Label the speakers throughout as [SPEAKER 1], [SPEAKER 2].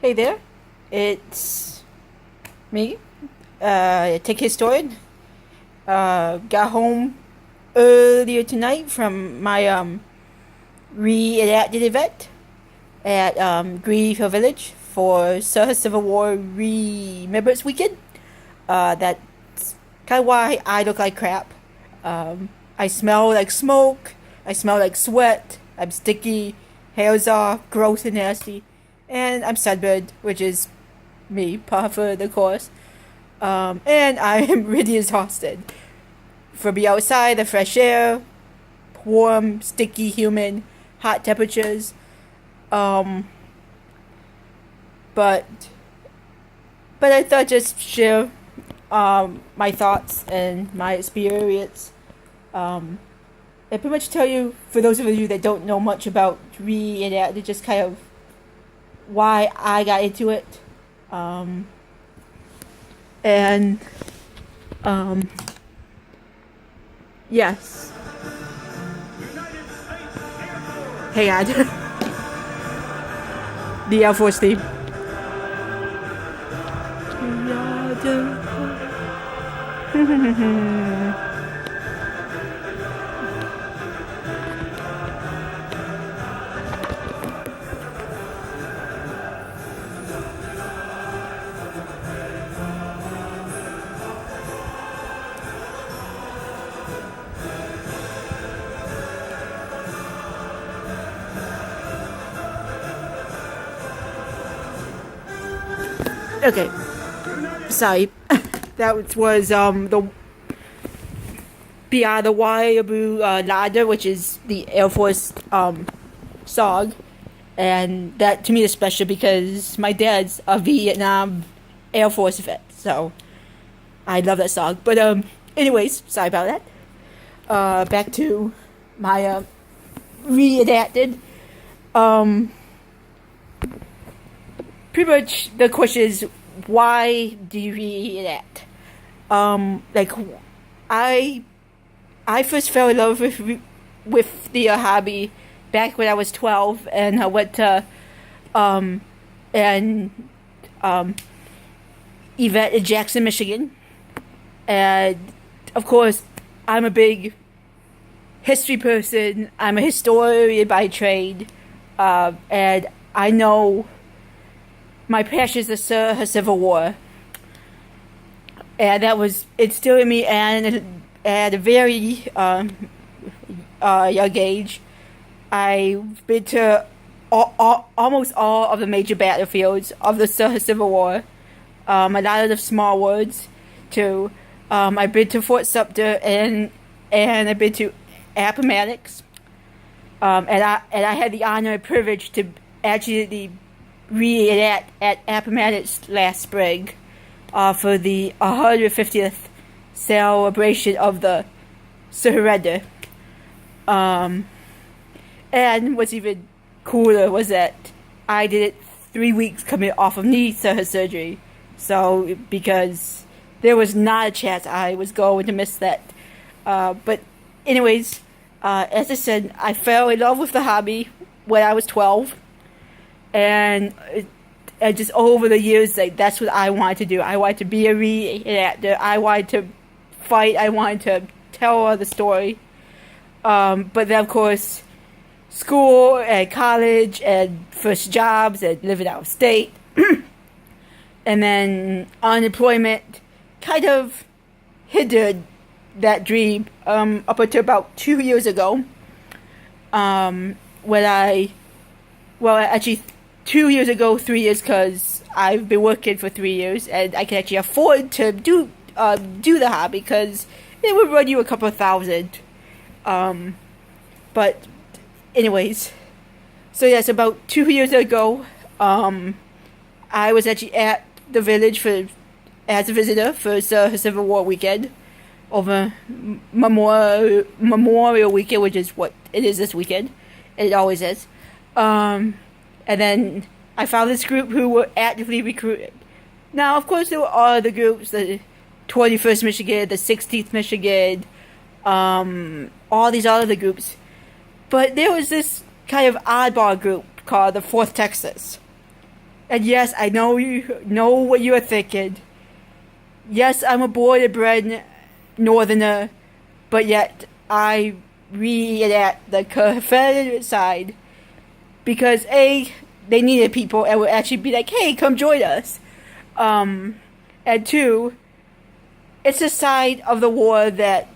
[SPEAKER 1] Hey there, it's me, Take Historian. Got home earlier tonight from my reenacted event at Greenfield Village for Civil War Remembrance Weekend. That's kind of why I look like crap. I smell like smoke, I smell like sweat, I'm sticky, hair's off, gross and nasty. And I'm sunburned, which is me, par for the course. And I am really exhausted. From the outside, the fresh air, warm, sticky, humid, hot temperatures. But I thought I'd just share my thoughts and my experience. And pretty much tell you, for those of you that don't know much about reenacting, just kind of why I got into it. Yes. Hey, God. The Air Force theme. Okay, sorry. That was the Beyond the Wire Ladder, which is the Air Force song, and that to me is special because my dad's a Vietnam Air Force vet, so I love that song. But anyways, sorry about that. Back to my reenacted. Pretty much the question is, why do you reenact? I first fell in love with the hobby back when I was 12, and I went to event in Jackson, Michigan, and of course I'm a big history person. I'm a historian by trade, and I know my passion is the Civil War, and that was instilled in me, and at a very young age, I've been to almost all of the major battlefields of the Civil War. A lot of the small wars too. I've been to Fort Sumter and I've been to Appomattox. And I had the honor and privilege to actually reenact at Appomattox last spring for the 150th celebration of the surrender. And what's even cooler was that I did it 3 weeks coming off of knee surgery. So, because there was not a chance I was going to miss that. But anyways, as I said, I fell in love with the hobby when I was 12. And just over the years, like, that's what I wanted to do. I wanted to be a reenactor. I wanted to fight. I wanted to tell the story. But then, of course, school and college and first jobs and living out of state, and then unemployment kind of hindered that dream up until about 2 years ago. Actually 2 years ago, 3 years, because I've been working for 3 years, and I can actually afford to do the hobby, because it would run you a couple of thousand. But anyways, so yes, about 2 years ago, I was actually at the village as a visitor for Civil War weekend, over Memorial Weekend, which is what it is this weekend. It always is. And then I found this group who were actively recruited. Now, of course, there were other groups, the 21st Michigan, the 16th Michigan, all these other groups. But there was this kind of oddball group called the 4th Texas. And yes, I know you know what you are thinking. Yes, I'm a born and bred northerner, but yet I reenact the Confederate side because A, they needed people and would actually be like, hey, come join us. And two, it's a side of the war that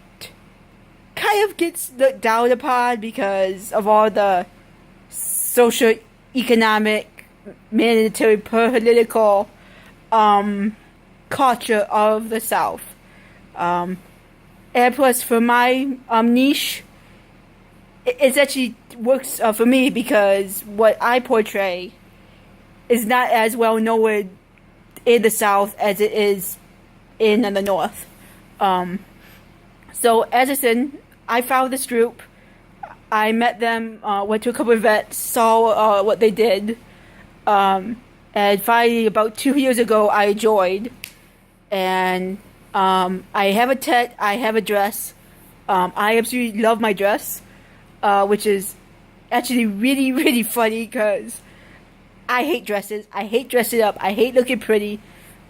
[SPEAKER 1] kind of gets looked down upon because of all the social, economic, military, political culture of the South. And plus, for my niche, it actually works for me because what I portray is not as well known in the South as it is in the North. So, as I said, I found this group. I met them, went to a couple of events, saw what they did, and finally, about 2 years ago, I joined. And I have a tet, I have a dress. I absolutely love my dress, which is actually really, really funny because I hate dresses. I hate dressing up. I hate looking pretty.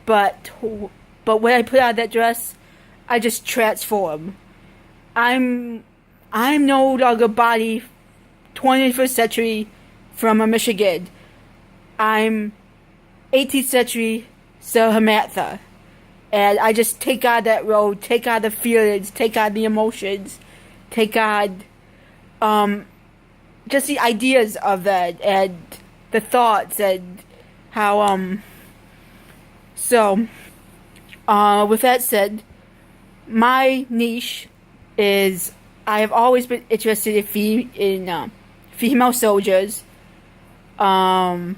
[SPEAKER 1] But when I put on that dress, I just transform. I'm no longer body 21st century from Michigan. I'm 18th century Samantha. And I just take on that role, take on the feelings, take on the emotions, take on just the ideas of that and the thoughts and how so with that said, my niche is I have always been interested in female soldiers, and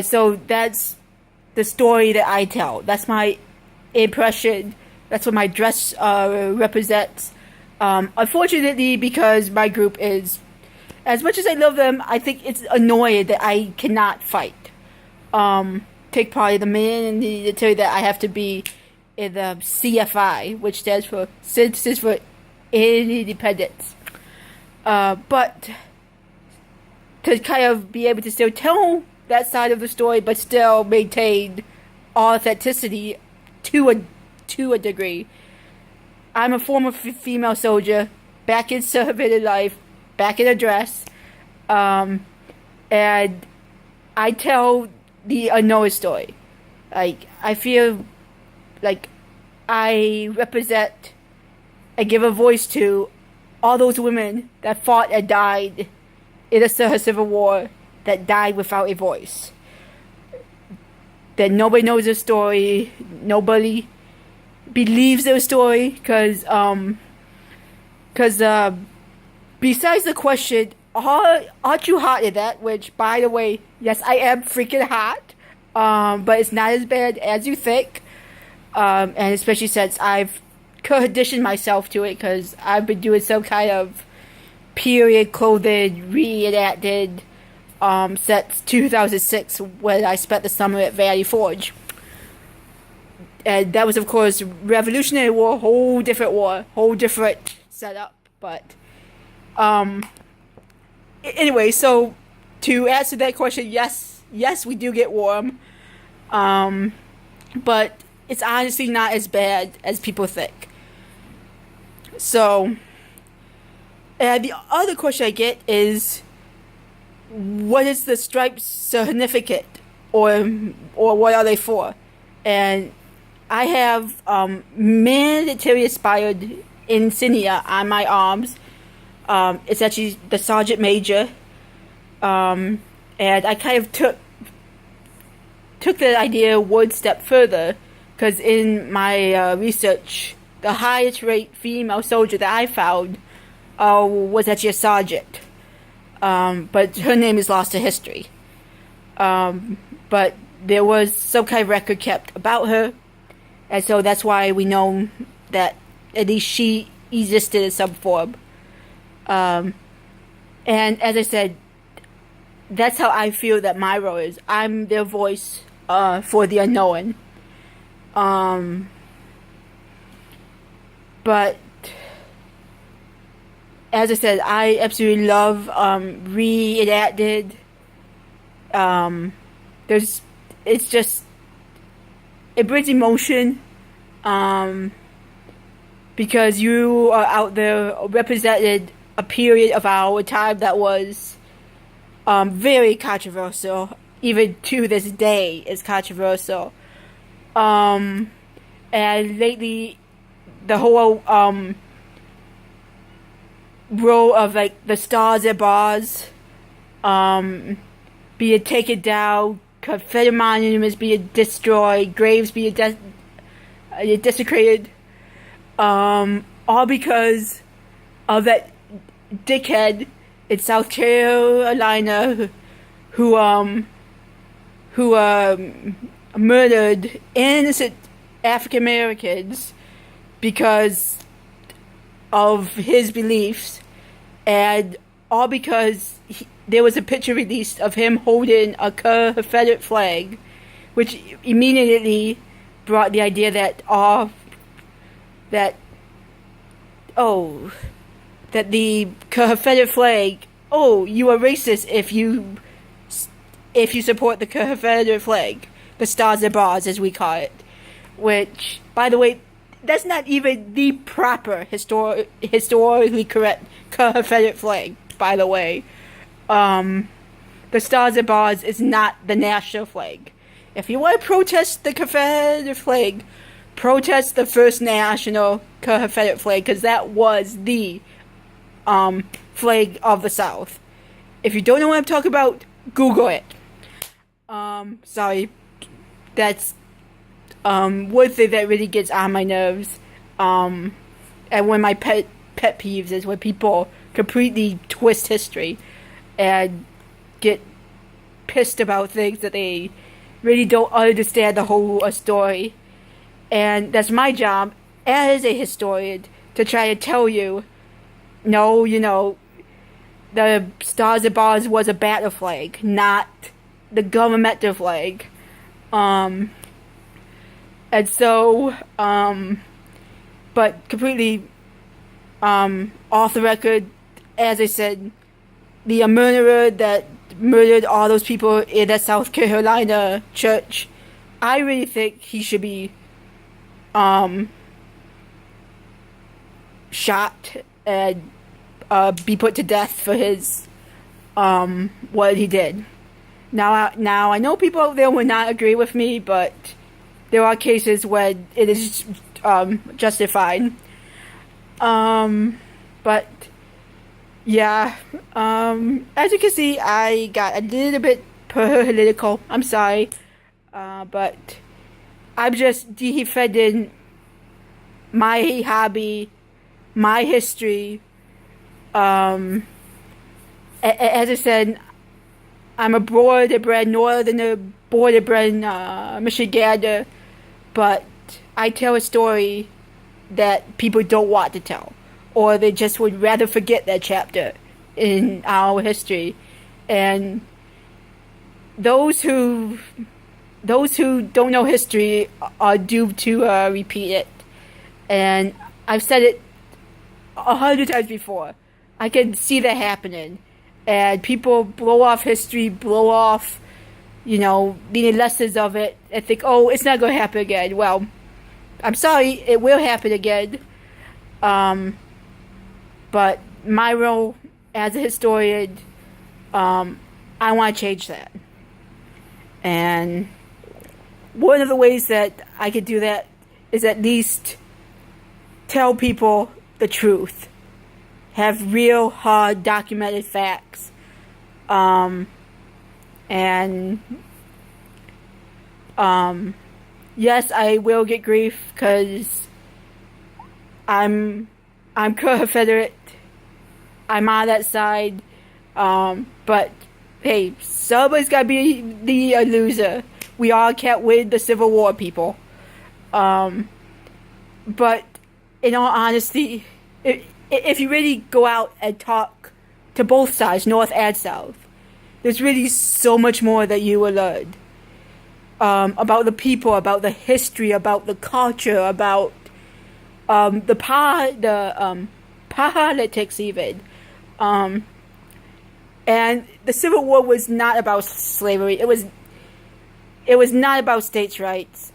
[SPEAKER 1] so that's the story that I tell. That's my impression. That's what my dress represents. Unfortunately, because my group is, as much as I love them, I think it's annoying that I cannot fight. Take part in the military that I have to be in the CFI, which stands for Citizens for Independence. But to kind of be able to still tell that side of the story, but still maintain authenticity to a degree. I'm a former female soldier, back in civilian life, back in a dress, and I tell the unknown story. Like, I feel like I represent and give a voice to all those women that fought and died in the Civil War, that died without a voice. That nobody knows their story, nobody believes their story, because besides the question, aren't you hot in that? Which, by the way, yes, I am freaking hot, but it's not as bad as you think, and especially since I've conditioned myself to it, because I've been doing some kind of period clothing reenacted since 2006 when I spent the summer at Valley Forge. And that was, of course, Revolutionary War, whole different setup. But anyway, so to answer that question, yes, we do get warm, but it's honestly not as bad as people think. So, and the other question I get is, what is the stripes significant, or what are they for? And I have military inspired insignia on my arms. It's actually the Sergeant Major, and I kind of took that idea one step further, because in my research, the highest rate female soldier that I found was actually a sergeant. But her name is lost to history. But there was some kind of record kept about her, and so that's why we know that at least she existed in some form. And as I said, that's how I feel that my role is. I'm their voice for the unknown. But as I said, I absolutely love reenacted. There's it's just, it brings emotion, because you are out there represented a period of our time that was very controversial. Even to this day, is controversial. And lately, the whole role of like the stars and bars being taken down, Confederate monuments being destroyed, graves being desecrated, all because of that dickhead in South Carolina who murdered innocent African Americans because of his beliefs, and all because there was a picture released of him holding a Confederate flag, which immediately brought the idea that the Confederate flag, you are racist if you support the Confederate flag, the stars and bars as we call it, which, by the way, that's not even the proper historically correct Confederate flag, by the way. The stars and bars is not the national flag. If you want to protest the Confederate flag, protest the first national Confederate flag, because that was the flag of the South. If you don't know what I'm talking about, Google it. Sorry. That's one thing that really gets on my nerves. And one of my pet peeves is when people completely twist history and get pissed about things that they really don't understand the whole story. And that's my job as a historian, to try to tell you, no, the stars and bars was a battle flag, not the governmental flag. And so, but completely off the record, as I said, the murderer that murdered all those people in that South Carolina church, I really think he should be shot and be put to death for his what he did. Now I know people out there would not agree with me, but there are cases where it is justified. But yeah, as you can see, I got a little bit political. I'm sorry, but I'm just defending my hobby, my history. As I said, I'm a born-bred northerner, born-bred Michigander, but I tell a story that people don't want to tell, or they just would rather forget that chapter in our history. And those who don't know history are doomed to repeat it. And I've said it 100 times before. I can see that happening. And people blow off history, blow off, the lessons of it, and think, it's not going to happen again. Well, I'm sorry, it will happen again. But my role as a historian, I want to change that. And one of the ways that I could do that is at least tell people the truth. Have real, hard, documented facts. Yes, I will get grief because I'm Confederate. I'm on that side. But hey, somebody's got to be the loser. We all can't win the Civil War, people. But in all honesty, if you really go out and talk to both sides, North and South, there's really so much more that you will learn. About the people, about the history, about the culture, about the politics even. And the Civil War was not about slavery. It was not about states' rights.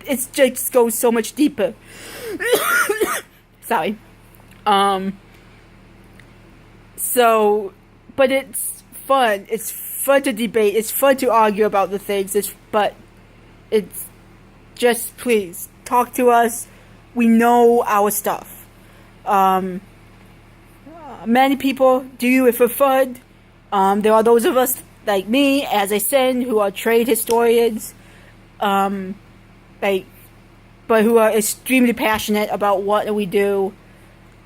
[SPEAKER 1] It just goes so much deeper. Sorry. So, but it's fun. It's fun to debate. It's fun to argue about the things. But it's just, please talk to us. We know our stuff. Many people do it for fun. There are those of us like me, as I said, who are trade historians, but who are extremely passionate about what we do.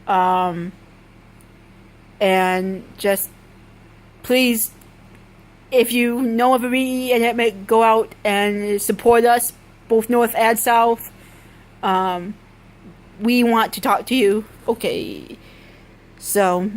[SPEAKER 1] And just please, if you know of a reenactment, go out and support us, both North and South. We want to talk to you. Okay. So,